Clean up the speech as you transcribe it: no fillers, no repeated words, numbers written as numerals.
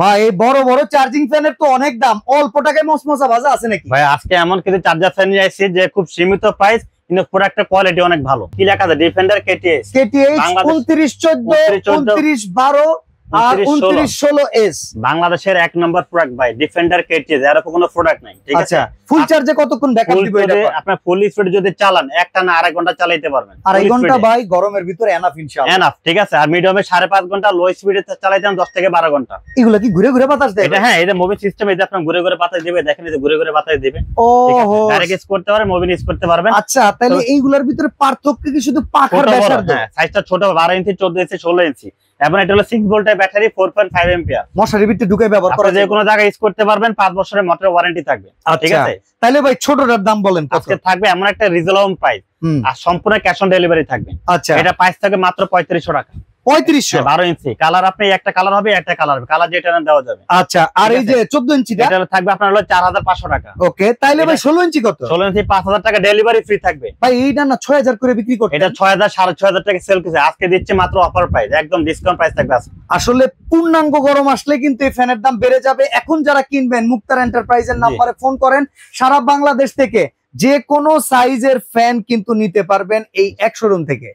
ভাই এই বড় বড় চার্জিং ফ্যানের তো অনেক দাম, অল্প টাকায় মসমসা ভাজা আছে নাকি? ভাই আজকে এমন কিছু চার্জার ফ্যান নিয়ে আসছি যে খুব সীমিত প্রাইস, কিন্তু প্রোডাক্টের কোয়ালিটি অনেক ভালো। কি লেখা আছে? ডিফেন্ডার কেটিএস 2914 2912 আর 2916S বাংলাদেশের এক নম্বর প্রোডাক্ট ভাই, ডিফেন্ডার কেটিএস। এর কোনো প্রোডাক্ট নাই, ঠিক আছে? ফুল চার্জে কতক্ষণ ব্যাকআপ দিবে এটা? আপনি ফুল স্পিড যদি চালান একটানা আড়াই ঘন্টা চালাতে পারবেন। আড়াই ঘন্টা ভাই গরমের ভিতরে এনাফ ইনশাআল্লাহ। এনাফ, ঠিক আছে। আর মিডিয়ামে 5.5 ঘন্টা, লো স্পিডে চালাইতে 10 থেকে 12 ঘন্টা। এগুলা কি ঘুরে ঘুরে বাতাস দেয়? এটা হ্যাঁ, এটা মুভিং সিস্টেম। এটা আপনি ঘুরে ঘুরে বাতাস দিবে, দেখেন এটা ঘুরে ঘুরে বাতাস দিবে। ওহো, ডাইরেক্ট ইউজ করতে পারবেন, মুভিং ইউজ করতে পারবেন। আচ্ছা, তাহলে এইগুলার ভিতরে পার্থক্য কি শুধু পাখার ব্যাসার্ধ? হ্যাঁ, সাইজটা ছোট, 12 ইঞ্চি, 14 ইঞ্চি, 16 ইঞ্চি। এবং এটা হলো 6 ভোল্টের ব্যাটারি, 4.5 এম্পিয়ার। মশারির ভিতরে ঢুকে ব্যবহার করা যায়, যে কোনো জায়গায় ইউজ করতে পারবেন। 5 বছরের মোটর ওয়ারেন্টি থাকবে, ঠিক আছে? তাহলে ভাই ছোটটার দাম বলেন কত? আজকে থাকবে এমন একটা রিজনেবল প্রাইস, আর সম্পূর্ণ ক্যাশ অন ডেলিভারি থাকবে। আচ্ছা, এটা প্রাইস থাকবে মাত্র 3500 টাকা। 3500? 12 ইঞ্চি কালার, আপনি একটা কালার হবে, একটা কালার হবে, কালার যেটা দেওয়া যাবে। আচ্ছা, আর এই যে 14 ইঞ্চিটা এটা থাকবে আপনার হলো 4500 টাকা। ওকে, তাইলে ভাই 16 ইঞ্চি কত? 16 ইঞ্চি 5000 টাকা ডেলিভারি ফ্রি থাকবে। ভাই এইটা না 6000 করে বিক্রি করতে? এটা 6000 6500 টাকা সেল করছে, আজকে দিচ্ছে মাত্র অফার প্রাইস, একদম ডিসকাউন্ট প্রাইস থাকবে আজকে। আসলে পূর্ণাঙ্গ গরম আসলে কিন্তু এই ফ্যানের দাম বেড়ে যাবে। এখন যারা কিনবেন মুক্তার এন্টারপ্রাইজের নাম্বারে ফোন করেন, সারা বাংলাদেশ থেকে যে কোনো সাইজের ফ্যান কিন্তু নিতে পারবেন এই এক শোরুম থেকে।